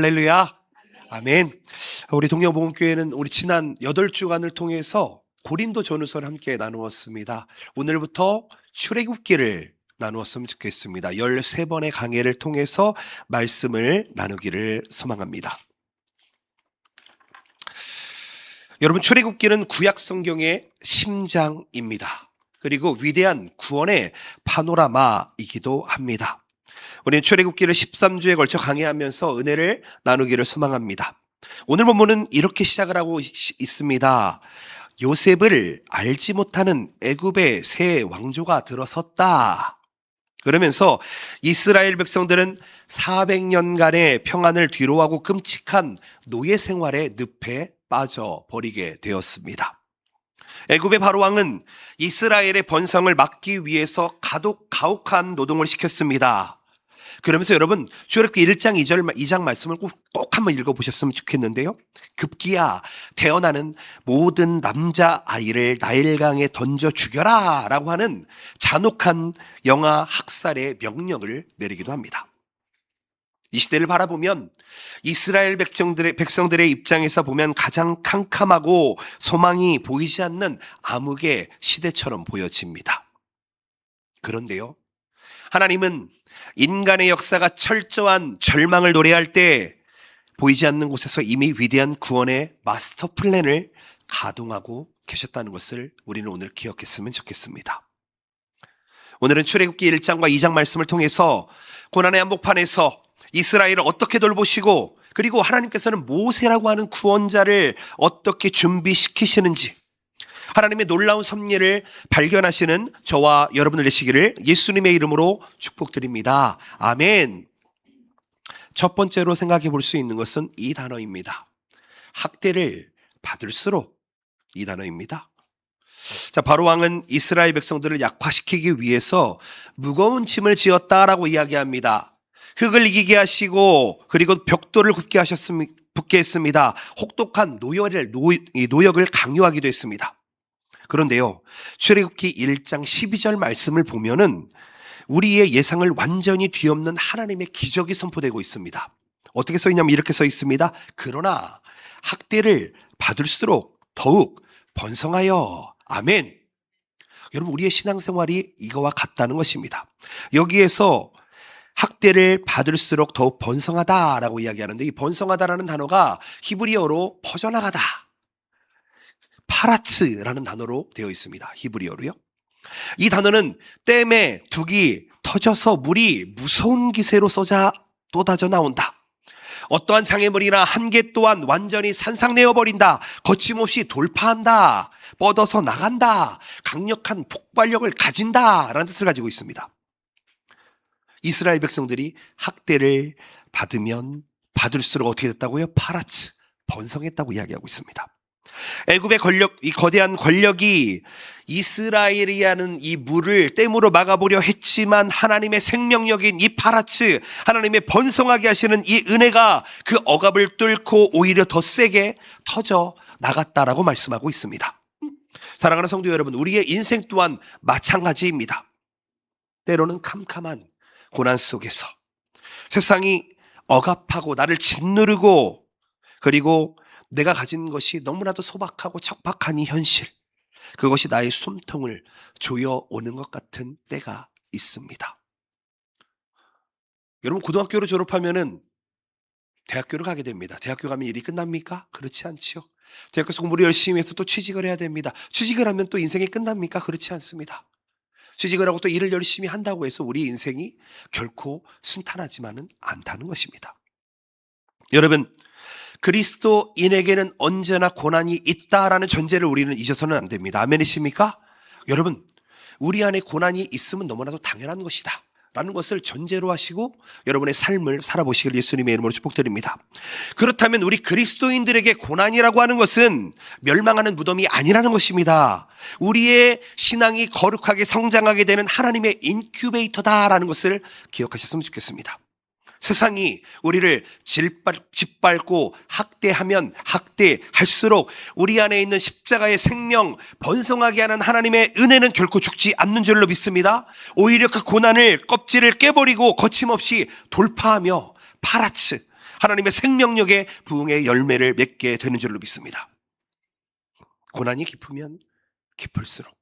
할렐루야. 아멘. 우리 동영복음교회는 우리 지난 8주간을 통해서 고린도 전후서를 함께 나누었습니다. 오늘부터 출애굽기를 나누었으면 좋겠습니다. 13번의 강해를 통해서 말씀을 나누기를 소망합니다. 여러분, 출애굽기는 구약 성경의 심장입니다. 그리고 위대한 구원의 파노라마이기도 합니다. 우리는 출애굽기를 13주에 걸쳐 강해하면서 은혜를 나누기를 소망합니다. 오늘 본문은 이렇게 시작을 하고 있습니다. 요셉을 알지 못하는 애굽의 새 왕조가 들어섰다. 그러면서 이스라엘 백성들은 400년간의 평안을 뒤로하고 끔찍한 노예 생활의 늪에 빠져버리게 되었습니다. 애굽의 바로왕은 이스라엘의 번성을 막기 위해서 가혹한 노동을 시켰습니다. 그러면서 여러분, 출애굽기 1장 2장 말씀을 꼭 한번 읽어보셨으면 좋겠는데요. 급기야 태어나는 모든 남자아이를 나일강에 던져 죽여라 라고 하는 잔혹한 영아 학살의 명령을 내리기도 합니다. 이 시대를 바라보면 이스라엘 백성들의 입장에서 보면 가장 캄캄하고 소망이 보이지 않는 암흑의 시대처럼 보여집니다. 그런데요, 하나님은 인간의 역사가 철저한 절망을 노래할 때 보이지 않는 곳에서 이미 위대한 구원의 마스터 플랜을 가동하고 계셨다는 것을 우리는 오늘 기억했으면 좋겠습니다. 오늘은 출애굽기 1장과 2장 말씀을 통해서 고난의 한복판에서 이스라엘을 어떻게 돌보시고, 그리고 하나님께서는 모세라고 하는 구원자를 어떻게 준비시키시는지, 하나님의 놀라운 섭리를 발견하시는 저와 여러분을 되시기를 예수님의 이름으로 축복드립니다. 아멘. 첫 번째로 생각해 볼 수 있는 것은 이 단어입니다. 학대를 받을수록, 이 단어입니다. 자, 바로왕은 이스라엘 백성들을 약화시키기 위해서 무거운 짐을 지었다라고 이야기합니다. 흙을 이기게 하시고, 그리고 벽돌을 붙게 했습니다. 혹독한 노역을 강요하기도 했습니다. 그런데요, 출애굽기 1장 12절 말씀을 보면은 우리의 예상을 완전히 뒤엎는 하나님의 기적이 선포되고 있습니다. 어떻게 써 있냐면 이렇게 써 있습니다. 그러나 학대를 받을수록 더욱 번성하여. 아멘. 여러분, 우리의 신앙생활이 이거와 같다는 것입니다. 여기에서 학대를 받을수록 더욱 번성하다라고 이야기하는데, 이 번성하다라는 단어가 히브리어로 퍼져나가다, 파라츠라는 단어로 되어 있습니다. 히브리어로요. 이 단어는 댐에 둑이 터져서 물이 무서운 기세로 쏟아져 나온다. 어떠한 장애물이나 한계 또한 완전히 산상내어 버린다. 거침없이 돌파한다. 뻗어서 나간다. 강력한 폭발력을 가진다 라는 뜻을 가지고 있습니다. 이스라엘 백성들이 학대를 받으면 받을수록 어떻게 됐다고요? 파라츠, 번성했다고 이야기하고 있습니다. 애굽의 이 거대한 권력이 이스라엘이라는 이 물을 댐으로 막아보려 했지만 하나님의 생명력인 이 파라츠, 하나님의 번성하게 하시는 이 은혜가 그 억압을 뚫고 오히려 더 세게 터져 나갔다라고 말씀하고 있습니다. 사랑하는 성도 여러분, 우리의 인생 또한 마찬가지입니다. 때로는 캄캄한 고난 속에서 세상이 억압하고 나를 짓누르고, 그리고 내가 가진 것이 너무나도 소박하고 척박한 이 현실, 그것이 나의 숨통을 조여오는 것 같은 때가 있습니다. 여러분, 고등학교를 졸업하면은 대학교를 가게 됩니다. 대학교 가면 일이 끝납니까? 그렇지 않지요. 대학교에서 공부를 열심히 해서 또 취직을 해야 됩니다. 취직을 하면 또 인생이 끝납니까? 그렇지 않습니다. 취직을 하고 또 일을 열심히 한다고 해서 우리 인생이 결코 순탄하지만은 않다는 것입니다. 여러분, 그리스도인에게는 언제나 고난이 있다라는 전제를 우리는 잊어서는 안 됩니다. 아멘이십니까? 여러분, 우리 안에 고난이 있으면 너무나도 당연한 것이다 라는 것을 전제로 하시고 여러분의 삶을 살아보시길 예수님의 이름으로 축복드립니다. 그렇다면 우리 그리스도인들에게 고난이라고 하는 것은 멸망하는 무덤이 아니라는 것입니다. 우리의 신앙이 거룩하게 성장하게 되는 하나님의 인큐베이터다라는 것을 기억하셨으면 좋겠습니다. 세상이 우리를 짓밟고 학대하면 학대할수록 우리 안에 있는 십자가의 생명, 번성하게 하는 하나님의 은혜는 결코 죽지 않는 줄로 믿습니다. 오히려 그 고난을, 껍질을 깨버리고 거침없이 돌파하며 파라츠, 하나님의 생명력의 부흥의 열매를 맺게 되는 줄로 믿습니다. 고난이 깊으면 깊을수록,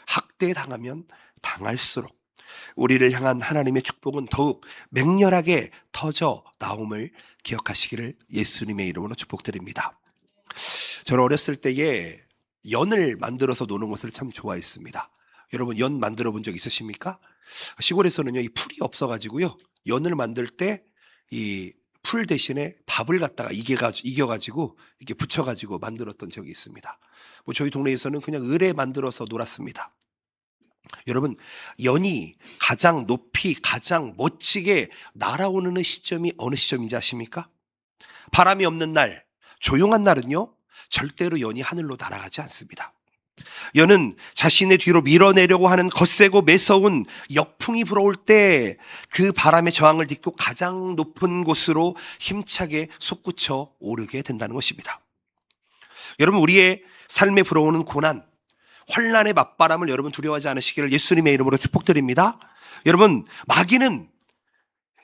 학대당하면 당할수록 우리를 향한 하나님의 축복은 더욱 맹렬하게 터져 나옴을 기억하시기를 예수님의 이름으로 축복드립니다. 저는 어렸을 때에 연을 만들어서 노는 것을 참 좋아했습니다. 여러분, 연 만들어 본 적 있으십니까? 시골에서는요, 이 풀이 없어가지고요, 연을 만들 때 이 풀 대신에 밥을 갖다가 이겨가지고 이렇게 붙여가지고 만들었던 적이 있습니다. 뭐 저희 동네에서는 그냥 을에 만들어서 놀았습니다. 여러분, 연이 가장 높이, 가장 멋지게 날아오르는 시점이 어느 시점인지 아십니까? 바람이 없는 날, 조용한 날은요, 절대로 연이 하늘로 날아가지 않습니다. 연은 자신의 뒤로 밀어내려고 하는 거세고 매서운 역풍이 불어올 때 그 바람의 저항을 딛고 가장 높은 곳으로 힘차게 솟구쳐 오르게 된다는 것입니다. 여러분, 우리의 삶에 불어오는 고난, 환난의 맞바람을 여러분 두려워하지 않으시기를 예수님의 이름으로 축복드립니다. 여러분, 마귀는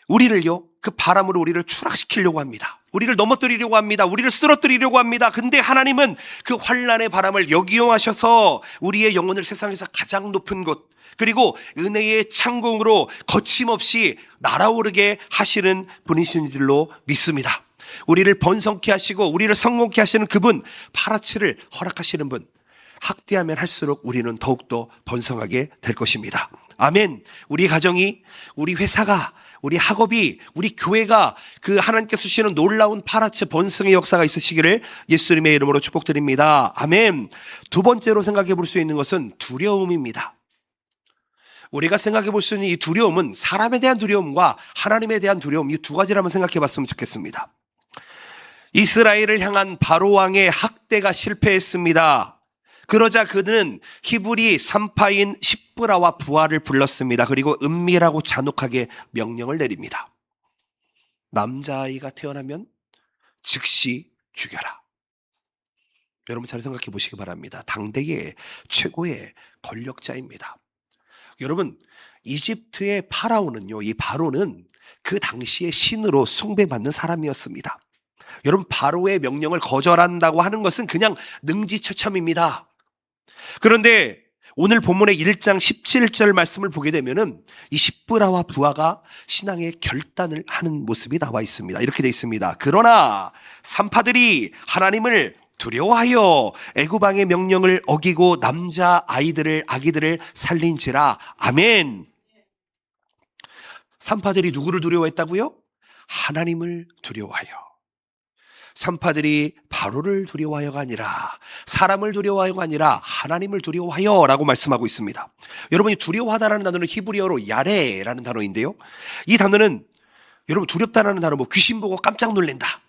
우리를요, 그 바람으로 우리를 추락시키려고 합니다. 우리를 넘어뜨리려고 합니다. 우리를 쓰러뜨리려고 합니다. 근데 하나님은 그 환난의 바람을 역이용하셔서 우리의 영혼을 세상에서 가장 높은 곳, 그리고 은혜의 창공으로 거침없이 날아오르게 하시는 분이신 줄로 믿습니다. 우리를 번성케 하시고 우리를 성공케 하시는 그분, 파라치를 허락하시는 분, 학대하면 할수록 우리는 더욱더 번성하게 될 것입니다. 아멘. 우리 가정이, 우리 회사가, 우리 학업이, 우리 교회가 그 하나님께서 주시는 놀라운 파라치 번성의 역사가 있으시기를 예수님의 이름으로 축복드립니다. 아멘. 두 번째로 생각해 볼 수 있는 것은 두려움입니다. 우리가 생각해 볼 수 있는 이 두려움은 사람에 대한 두려움과 하나님에 대한 두려움, 이 두 가지를 한번 생각해 봤으면 좋겠습니다. 이스라엘을 향한 바로왕의 학대가 실패했습니다. 그러자 그는 히브리 산파인 십브라와 부하를 불렀습니다. 그리고 은밀하고 잔혹하게 명령을 내립니다. 남자아이가 태어나면 즉시 죽여라. 여러분, 잘 생각해 보시기 바랍니다. 당대의 최고의 권력자입니다. 여러분, 이집트의 파라오는요, 이 바로는 그 당시의 신으로 숭배받는 사람이었습니다. 여러분, 바로의 명령을 거절한다고 하는 것은 그냥 능지처참입니다. 그런데 오늘 본문의 1장 17절 말씀을 보게 되면은 이 십브라와 부하가 신앙의 결단을 하는 모습이 나와 있습니다. 이렇게 되어 있습니다. 그러나 산파들이 하나님을 두려워하여 애굽 왕의 명령을 어기고 남자 아이들을 아기들을 살린지라. 아멘. 산파들이 누구를 두려워했다고요? 하나님을 두려워하여. 산파들이 바로를 두려워하여가 아니라, 사람을 두려워하여가 아니라 하나님을 두려워하여라고 말씀하고 있습니다. 여러분이 두려워하다라는 단어는 히브리어로 야레라는 단어인데요, 이 단어는 여러분 두렵다라는 단어, 뭐 귀신 보고 깜짝 놀란다,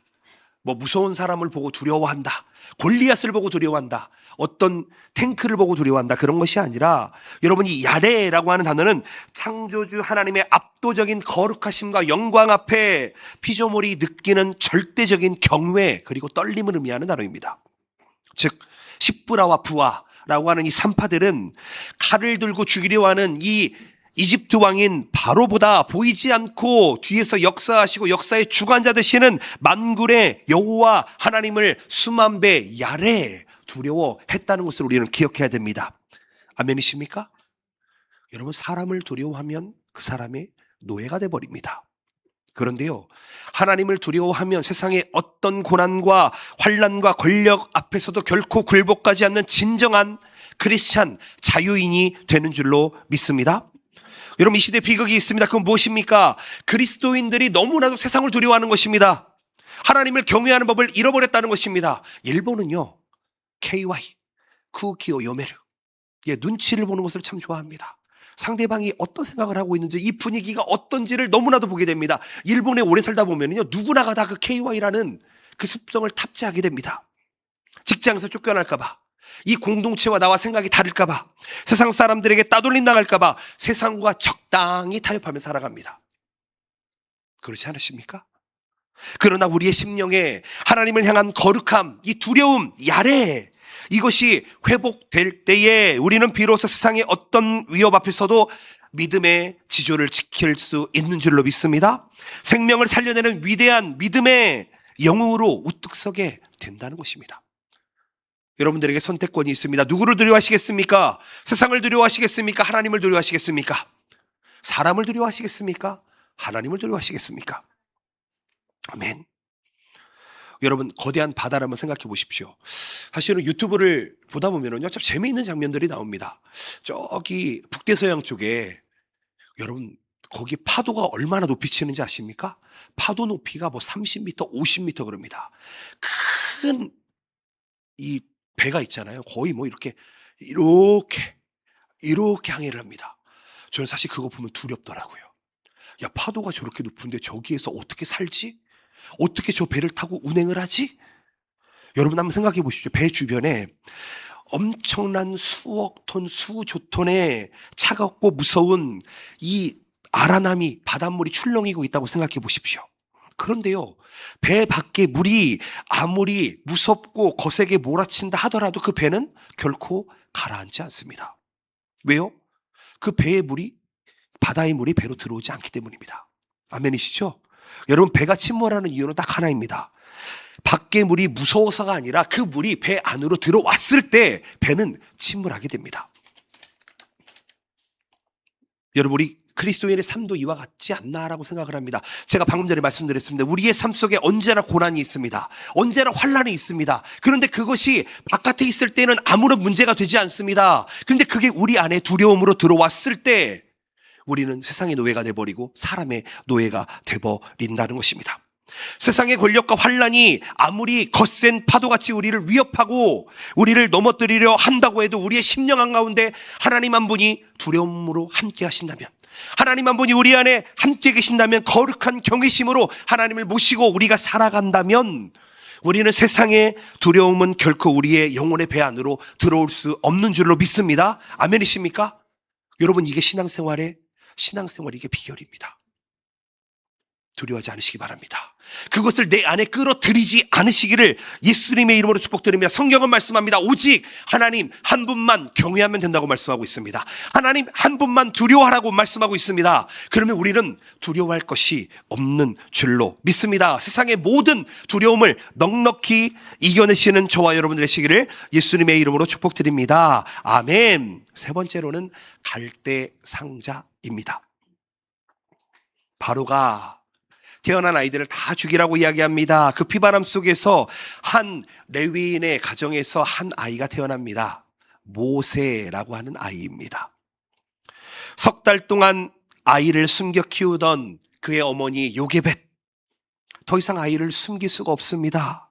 뭐 무서운 사람을 보고 두려워한다, 골리앗을 보고 두려워한다, 어떤 탱크를 보고 두려워한다, 그런 것이 아니라 여러분이 야레라고 하는 단어는 창조주 하나님의 압도적인 거룩하심과 영광 앞에 피조물이 느끼는 절대적인 경외 그리고 떨림을 의미하는 단어입니다. 즉 십브라와 부하라고 하는 이 산파들은 칼을 들고 죽이려 하는 이 이집트 왕인 바로보다 보이지 않고 뒤에서 역사하시고 역사의 주관자 되시는 만군의 여호와 하나님을 수만 배 야레 두려워했다는 것을 우리는 기억해야 됩니다. 아멘이십니까? 여러분, 사람을 두려워하면 그 사람의 노예가 돼버립니다. 그런데요, 하나님을 두려워하면 세상의 어떤 고난과 환난과 권력 앞에서도 결코 굴복하지 않는 진정한 크리스찬 자유인이 되는 줄로 믿습니다. 여러분, 이 시대에 비극이 있습니다. 그건 무엇입니까? 그리스도인들이 너무나도 세상을 두려워하는 것입니다. 하나님을 경외하는 법을 잃어버렸다는 것입니다. 일본은요, KY, 쿠키오 요메르, 눈치를 보는 것을 참 좋아합니다. 상대방이 어떤 생각을 하고 있는지, 이 분위기가 어떤지를 너무나도 보게 됩니다. 일본에 오래 살다 보면요, 누구나가 다 그 KY라는 그 습성을 탑재하게 됩니다. 직장에서 쫓겨날까봐, 이 공동체와 나와 생각이 다를까봐, 세상 사람들에게 따돌림 당할까봐 세상과 적당히 타협하며 살아갑니다. 그렇지 않으십니까? 그러나 우리의 심령에 하나님을 향한 거룩함, 이 두려움, 야레, 이것이 회복될 때에 우리는 비로소 세상의 어떤 위협 앞에서도 믿음의 지조를 지킬 수 있는 줄로 믿습니다. 생명을 살려내는 위대한 믿음의 영웅으로 우뚝 서게 된다는 것입니다. 여러분들에게 선택권이 있습니다. 누구를 두려워하시겠습니까? 세상을 두려워하시겠습니까? 하나님을 두려워하시겠습니까? 사람을 두려워하시겠습니까? 하나님을 두려워하시겠습니까? 아멘. 여러분, 거대한 바다를 한번 생각해 보십시오. 사실은 유튜브를 보다 보면은요, 참 재미있는 장면들이 나옵니다. 저기 북대서양 쪽에 여러분, 거기 파도가 얼마나 높이 치는지 아십니까? 파도 높이가 뭐 30m, 50m 그럽니다. 큰 이 배가 있잖아요. 거의 뭐 이렇게 항해를 합니다. 저는 사실 그거 보면 두렵더라고요. 야, 파도가 저렇게 높은데 저기에서 어떻게 살지? 어떻게 저 배를 타고 운행을 하지? 여러분 한번 생각해 보십시오. 배 주변에 엄청난 수억 톤, 수조 톤의 차갑고 무서운 이 아라나미 바닷물이 출렁이고 있다고 생각해 보십시오. 그런데요, 배 밖에 물이 아무리 무섭고 거세게 몰아친다 하더라도 그 배는 결코 가라앉지 않습니다. 왜요? 그 배의 물이, 바다의 물이 배로 들어오지 않기 때문입니다. 아멘이시죠? 여러분, 배가 침몰하는 이유는 딱 하나입니다. 밖의 물이 무서워서가 아니라 그 물이 배 안으로 들어왔을 때 배는 침몰하게 됩니다. 여러분, 우리 그리스도인의 삶도 이와 같지 않나라고 생각을 합니다. 제가 방금 전에 말씀드렸습니다. 우리의 삶 속에 언제나 고난이 있습니다. 언제나 환난이 있습니다. 그런데 그것이 바깥에 있을 때는 아무런 문제가 되지 않습니다. 그런데 그게 우리 안에 두려움으로 들어왔을 때 우리는 세상의 노예가 돼버리고 사람의 노예가 돼버린다는 것입니다. 세상의 권력과 환난이 아무리 거센 파도같이 우리를 위협하고 우리를 넘어뜨리려 한다고 해도 우리의 심령 한가운데 하나님 한 분이 두려움으로 함께 하신다면, 하나님 한 분이 우리 안에 함께 계신다면, 거룩한 경외심으로 하나님을 모시고 우리가 살아간다면 우리는 세상의 두려움은 결코 우리의 영혼의 배 안으로 들어올 수 없는 줄로 믿습니다. 아멘이십니까? 여러분, 이게 신앙생활의 이게 비결입니다. 두려워하지 않으시기 바랍니다. 그것을 내 안에 끌어들이지 않으시기를 예수님의 이름으로 축복드리며, 성경은 말씀합니다. 오직 하나님 한 분만 경외하면 된다고 말씀하고 있습니다. 하나님 한 분만 두려워하라고 말씀하고 있습니다. 그러면 우리는 두려워할 것이 없는 줄로 믿습니다. 세상의 모든 두려움을 넉넉히 이겨내시는 저와 여러분들 되시기를 예수님의 이름으로 축복드립니다. 아멘. 세 번째로는 갈대 상자입니다. 바로가 태어난 아이들을 다 죽이라고 이야기합니다. 그 피바람 속에서 한 레위인의 가정에서 한 아이가 태어납니다. 모세라고 하는 아이입니다. 석 달 동안 아이를 숨겨 키우던 그의 어머니 요게벳, 더 이상 아이를 숨길 수가 없습니다.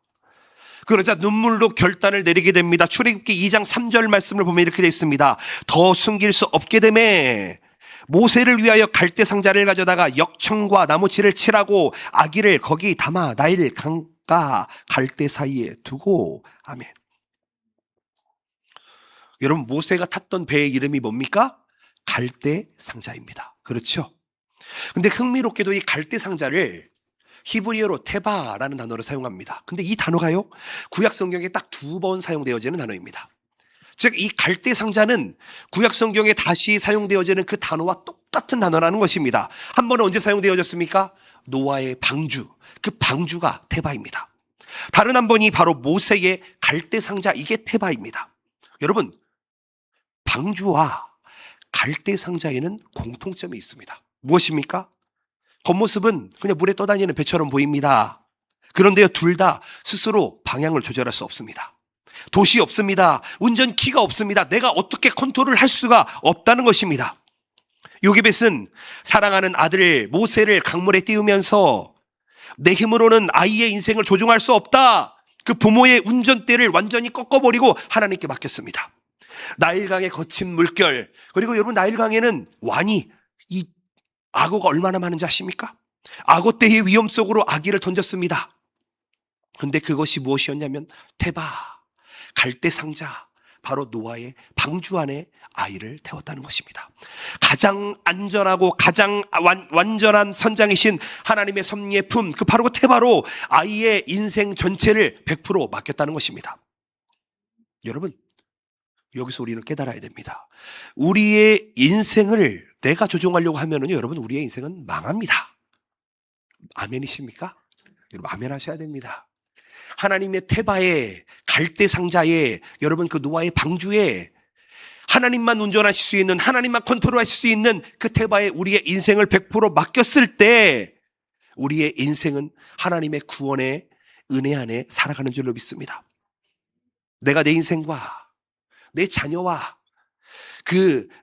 그러자 눈물로 결단을 내리게 됩니다. 출애굽기 2장 3절 말씀을 보면 이렇게 되어 있습니다. 더 숨길 수 없게 되매 모세를 위하여 갈대 상자를 가져다가 역청과 나무칠을 칠하고 아기를 거기 담아 나일 강가 갈대 사이에 두고. 아멘. 여러분, 모세가 탔던 배의 이름이 뭡니까? 갈대 상자입니다. 그렇죠? 근데 흥미롭게도 이 갈대 상자를 히브리어로 테바라는 단어를 사용합니다. 근데 이 단어가요, 구약 성경에 딱 2번 사용되어지는 단어입니다. 즉, 이 갈대 상자는 구약 성경에 다시 사용되어지는 그 단어와 똑같은 단어라는 것입니다. 한 번은 언제 사용되어졌습니까? 노아의 방주, 그 방주가 테바입니다. 다른 한 번이 바로 모세의 갈대 상자, 이게 테바입니다. 여러분, 방주와 갈대 상자에는 공통점이 있습니다. 무엇입니까? 겉모습은 그냥 물에 떠다니는 배처럼 보입니다. 그런데요, 둘 다 스스로 방향을 조절할 수 없습니다. 도시 없습니다. 운전키가 없습니다. 내가 어떻게 컨트롤을 할 수가 없다는 것입니다. 요게벳은 사랑하는 아들 모세를 강물에 띄우면서 내 힘으로는 아이의 인생을 조종할 수 없다, 그 부모의 운전대를 완전히 꺾어버리고 하나님께 맡겼습니다. 나일강의 거친 물결, 그리고 여러분, 나일강에는 완이, 이 악어가 얼마나 많은지 아십니까? 악어떼의 위험 속으로 아기를 던졌습니다. 근데 그것이 무엇이었냐면 테바, 갈대 상자, 바로 노아의 방주 안에 아이를 태웠다는 것입니다. 가장 안전하고 가장 완전한 선장이신 하나님의 섭리의 품, 그 바로 그 테바로 아이의 인생 전체를 100% 맡겼다는 것입니다. 여러분, 여기서 우리는 깨달아야 됩니다. 우리의 인생을 내가 조종하려고 하면은요, 여러분, 우리의 인생은 망합니다. 아멘이십니까? 여러분, 아멘 하셔야 됩니다. 하나님의 테바에, 갈대 상자에, 여러분 그 노아의 방주에 하나님만 운전하실 수 있는, 하나님만 컨트롤하실 수 있는 그 테바에 우리의 인생을 100% 맡겼을 때 우리의 인생은 하나님의 구원의 은혜 안에 살아가는 줄로 믿습니다. 내가 내 인생과 내 자녀와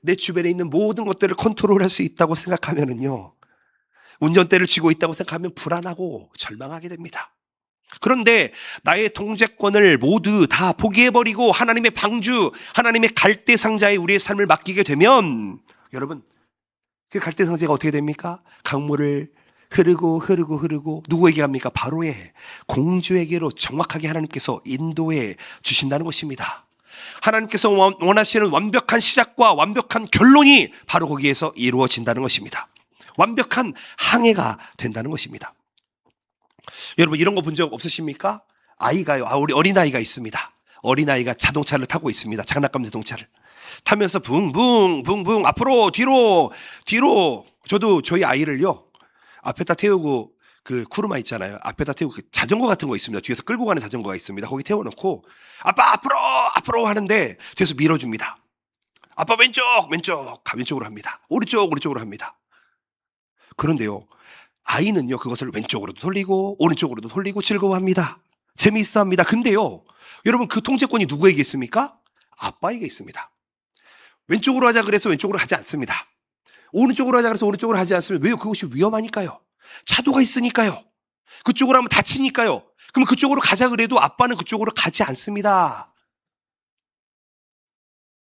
내 주변에 있는 모든 것들을 컨트롤할 수 있다고 생각하면은요, 운전대를 쥐고 있다고 생각하면 불안하고 절망하게 됩니다. 그런데 나의 통제권을 모두 다 포기해버리고 하나님의 방주, 하나님의 갈대 상자에 우리의 삶을 맡기게 되면, 여러분, 그 갈대 상자가 어떻게 됩니까? 강물을 흐르고 누구에게 갑니까? 바로의 공주에게로 정확하게 하나님께서 인도해 주신다는 것입니다. 하나님께서 원하시는 완벽한 시작과 완벽한 결론이 바로 거기에서 이루어진다는 것입니다. 완벽한 항해가 된다는 것입니다. 여러분, 이런 거 본 적 없으십니까? 우리 어린아이가 있습니다. 어린아이가 자동차를 타고 있습니다. 장난감 자동차를 타면서 붕붕 앞으로 뒤로 저도 저희 아이를요, 앞에다 태우고, 그 쿠르마 있잖아요, 앞에다 태우고, 그 자전거 같은 거 있습니다. 뒤에서 끌고 가는 자전거가 있습니다. 거기 태워놓고 아빠 앞으로 하는데 뒤에서 밀어줍니다. 아빠 왼쪽으로 합니다. 오른쪽으로 합니다. 그런데요, 아이는요, 그것을 왼쪽으로도 돌리고 오른쪽으로도 돌리고 즐거워합니다. 재미있어합니다. 근데요, 여러분, 그 통제권이 누구에게 있습니까? 아빠에게 있습니다. 왼쪽으로 하자 그래서 왼쪽으로 하지 않습니다. 오른쪽으로 하자 그래서 오른쪽으로 하지 않습니다. 왜요? 그것이 위험하니까요. 차도가 있으니까요. 그쪽으로 하면 다치니까요. 그럼 그쪽으로 가자 그래도 아빠는 그쪽으로 가지 않습니다.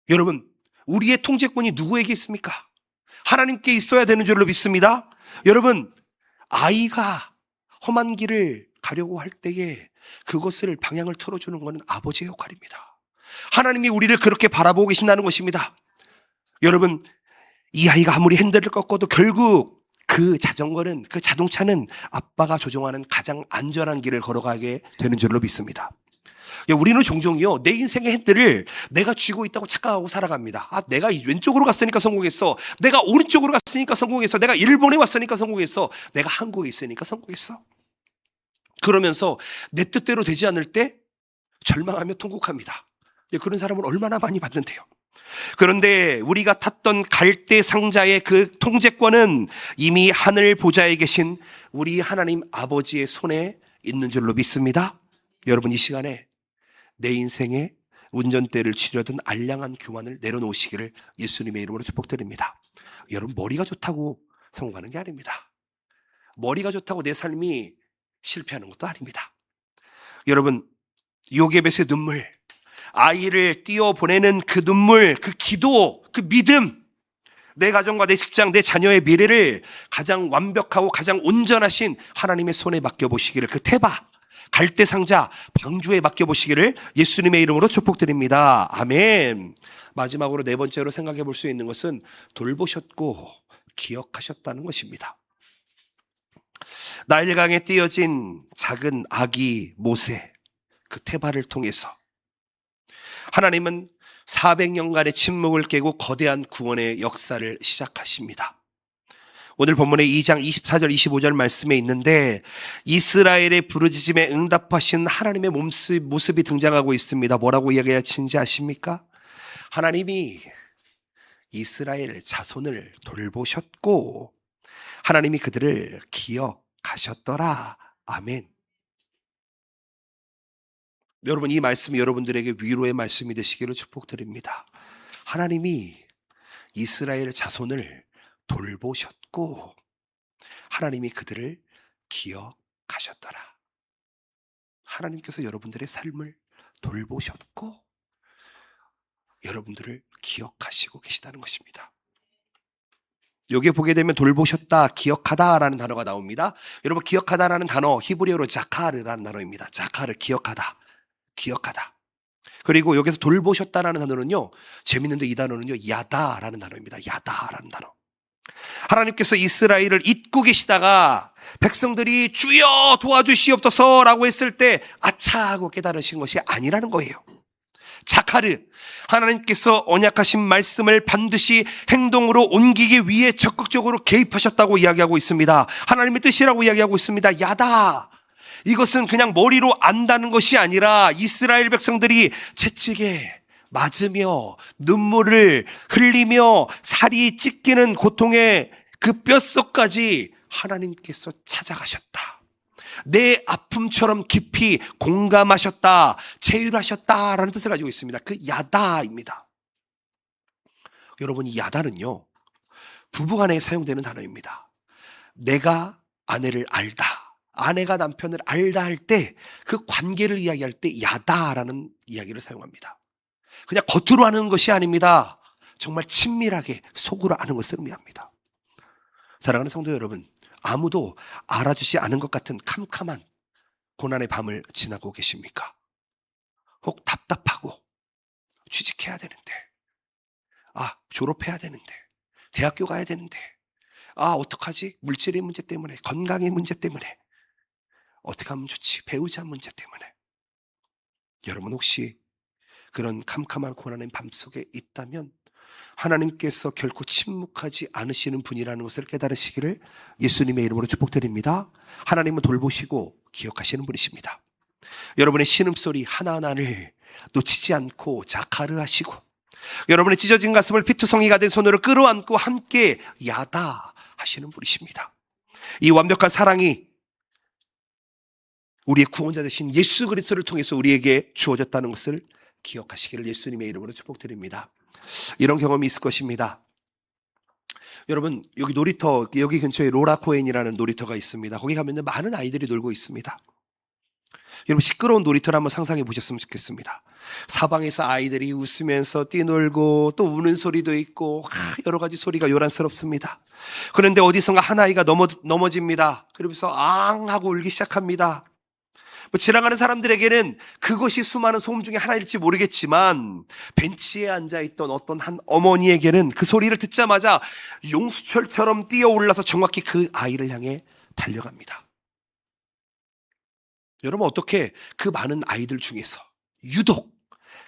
여러분, 우리의 통제권이 누구에게 있습니까? 하나님께 있어야 되는 줄로 믿습니다. 여러분, 아이가 험한 길을 가려고 할 때에 그것을 방향을 틀어주는 것은 아버지의 역할입니다. 하나님이 우리를 그렇게 바라보고 계신다는 것입니다. 여러분, 이 아이가 아무리 핸들을 꺾어도 결국 그 자동차는 아빠가 조종하는 가장 안전한 길을 걸어가게 되는 줄로 믿습니다. 우리는 종종요, 내 인생의 핸들을 내가 쥐고 있다고 착각하고 살아갑니다. 내가 왼쪽으로 갔으니까 성공했어. 내가 오른쪽으로 갔으니까 성공했어. 내가 일본에 왔으니까 성공했어. 내가 한국에 있으니까 성공했어. 그러면서 내 뜻대로 되지 않을 때 절망하며 통곡합니다. 그런 사람은 얼마나 많이 봤는데요. 그런데 우리가 탔던 갈대 상자의 그 통제권은 이미 하늘 보좌에 계신 우리 하나님 아버지의 손에 있는 줄로 믿습니다. 여러분, 이 시간에 내 인생의 운전대를 쥐려던 알량한 교만을 내려놓으시기를 예수님의 이름으로 축복드립니다. 여러분, 머리가 좋다고 성공하는 게 아닙니다. 머리가 좋다고 내 삶이 실패하는 것도 아닙니다. 여러분, 요게벳의 눈물, 아이를 띄워보내는 그 눈물, 그 기도, 그 믿음, 내 가정과 내 직장, 내 자녀의 미래를 가장 완벽하고 가장 온전하신 하나님의 손에 맡겨보시기를, 그 테바, 갈대 상자, 방주에 맡겨보시기를 예수님의 이름으로 축복드립니다. 아멘. 마지막으로 네 번째로 생각해 볼 수 있는 것은 돌보셨고 기억하셨다는 것입니다. 나일강에 띄어진 작은 아기 모세, 그 테바를 통해서 하나님은 400년간의 침묵을 깨고 거대한 구원의 역사를 시작하십니다. 오늘 본문의 2장 24절 25절 말씀에 있는데 이스라엘의 부르짖음에 응답하신 하나님의 모습이 등장하고 있습니다. 뭐라고 이야기하시는지 아십니까? 하나님이 이스라엘 자손을 돌보셨고 하나님이 그들을 기억하셨더라. 아멘. 여러분, 이 말씀이 여러분들에게 위로의 말씀이 되시기를 축복드립니다. 하나님이 이스라엘 자손을 돌보셨고 하나님이 그들을 기억하셨더라. 하나님께서 여러분들의 삶을 돌보셨고 여러분들을 기억하시고 계시다는 것입니다. 여기에 보게 되면 돌보셨다, 기억하다라는 단어가 나옵니다. 여러분, 기억하다라는 단어 히브리어로 자카르라는 단어입니다. 자카르, 기억하다. 그리고 여기서 돌보셨다라는 단어는요, 재밌는데 이 단어는요, 야다라는 단어입니다. 야다라는 단어. 하나님께서 이스라엘을 잊고 계시다가 백성들이 주여 도와주시옵소서라고 했을 때 아차 하고 깨달으신 것이 아니라는 거예요. 자카르, 하나님께서 언약하신 말씀을 반드시 행동으로 옮기기 위해 적극적으로 개입하셨다고 이야기하고 있습니다. 하나님의 뜻이라고 이야기하고 있습니다. 야다. 이것은 그냥 머리로 안다는 것이 아니라 이스라엘 백성들이 채찍에 맞으며 눈물을 흘리며 살이 찢기는 고통의 그 뼛속까지 하나님께서 찾아가셨다. 내 아픔처럼 깊이 공감하셨다, 체휼하셨다라는 뜻을 가지고 있습니다. 그 야다입니다. 여러분, 이 야다는요, 부부간에 사용되는 단어입니다. 내가 아내를 알다, 아내가 남편을 알다 할 때 그 관계를 이야기할 때 야다라는 이야기를 사용합니다. 그냥 겉으로 아는 것이 아닙니다. 정말 친밀하게 속으로 아는 것을 의미합니다. 사랑하는 성도 여러분, 아무도 알아주지 않은 것 같은 캄캄한 고난의 밤을 지나고 계십니까? 혹 답답하고 취직해야 되는데, 졸업해야 되는데, 대학교 가야 되는데, 어떡하지? 물질의 문제 때문에, 건강의 문제 때문에, 어떻게 하면 좋지? 배우자 문제 때문에. 여러분, 혹시 그런 캄캄한 고난의 밤 속에 있다면 하나님께서 결코 침묵하지 않으시는 분이라는 것을 깨달으시기를 예수님의 이름으로 축복드립니다. 하나님은 돌보시고 기억하시는 분이십니다. 여러분의 신음소리 하나하나를 놓치지 않고 자카르 하시고, 여러분의 찢어진 가슴을 피투성이가 된 손으로 끌어안고 함께 야다 하시는 분이십니다. 이 완벽한 사랑이 우리의 구원자 되신 예수 그리스도를 통해서 우리에게 주어졌다는 것을 기억하시기를 예수님의 이름으로 축복드립니다. 이런 경험이 있을 것입니다. 여러분, 여기 놀이터, 여기 근처에 로라코엔이라는 놀이터가 있습니다. 거기 가면 많은 아이들이 놀고 있습니다. 여러분, 시끄러운 놀이터를 한번 상상해 보셨으면 좋겠습니다. 사방에서 아이들이 웃으면서 뛰놀고 또 우는 소리도 있고 여러 가지 소리가 요란스럽습니다. 그런데 어디선가 한 아이가 넘어집니다. 그러면서 앙 하고 울기 시작합니다. 지나가는 사람들에게는 그것이 수많은 소음 중에 하나일지 모르겠지만, 벤치에 앉아있던 어떤 한 어머니에게는 그 소리를 듣자마자 용수철처럼 뛰어올라서 정확히 그 아이를 향해 달려갑니다. 여러분, 어떻게 그 많은 아이들 중에서 유독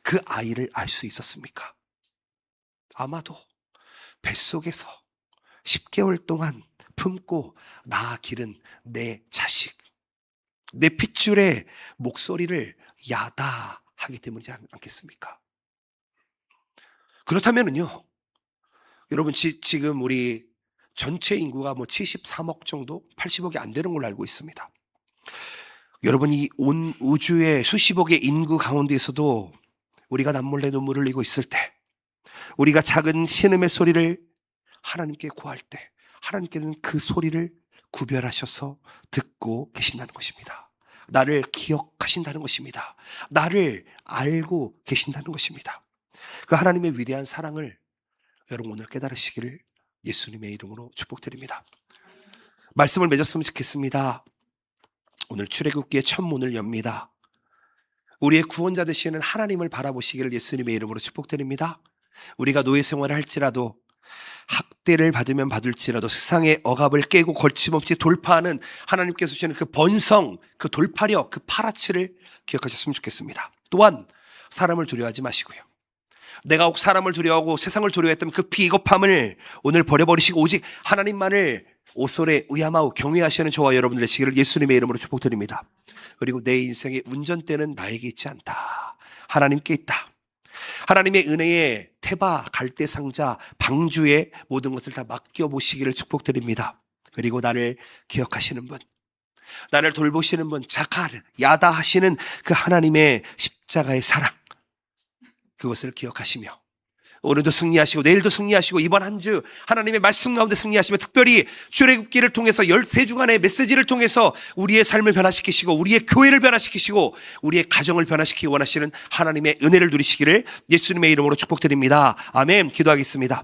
그 아이를 알 수 있었습니까? 아마도 뱃속에서 10개월 동안 품고 낳아 기른 내 자식, 내 핏줄의 목소리를 야다 하기 때문이지 않겠습니까? 그렇다면은요, 여러분, 지금 우리 전체 인구가 73억 정도, 80억이 안 되는 걸로 알고 있습니다. 여러분, 이 온 우주의 수십억의 인구 가운데에서도 우리가 남몰래 눈물을 흘리고 있을 때, 우리가 작은 신음의 소리를 하나님께 구할 때, 하나님께는 그 소리를 구별하셔서 듣고 계신다는 것입니다. 나를 기억하신다는 것입니다. 나를 알고 계신다는 것입니다. 그 하나님의 위대한 사랑을 여러분 오늘 깨달으시기를 예수님의 이름으로 축복드립니다. 말씀을 맺었으면 좋겠습니다. 오늘 출애굽기의 첫 문을 엽니다. 우리의 구원자 되시는 하나님을 바라보시기를 예수님의 이름으로 축복드립니다. 우리가 노예 생활을 할지라도, 학대를 받으면 받을지라도 세상의 억압을 깨고 거침없이 돌파하는 하나님께서 주시는 그 번성, 그 돌파력, 그 파라치를 기억하셨으면 좋겠습니다. 또한 사람을 두려워하지 마시고요. 내가 혹 사람을 두려워하고 세상을 두려워했던 그 비겁함을 오늘 버려버리시고 오직 하나님만을 오솔에 의함하고 경외하시는 저와 여러분 되시기를 예수님의 이름으로 축복드립니다. 그리고 내 인생의 운전대는 나에게 있지 않다. 하나님께 있다. 하나님의 은혜의 태바, 갈대상자, 방주에 모든 것을 다 맡겨보시기를 축복드립니다. 그리고 나를 기억하시는 분, 나를 돌보시는 분, 자카르, 야다 하시는 그 하나님의 십자가의 사랑, 그것을 기억하시며 오늘도 승리하시고 내일도 승리하시고 이번 한 주 하나님의 말씀 가운데 승리하시며, 특별히 출애굽기를 통해서 13주간의 메시지를 통해서 우리의 삶을 변화시키시고 우리의 교회를 변화시키시고 우리의 가정을 변화시키기 원하시는 하나님의 은혜를 누리시기를 예수님의 이름으로 축복드립니다. 아멘. 기도하겠습니다.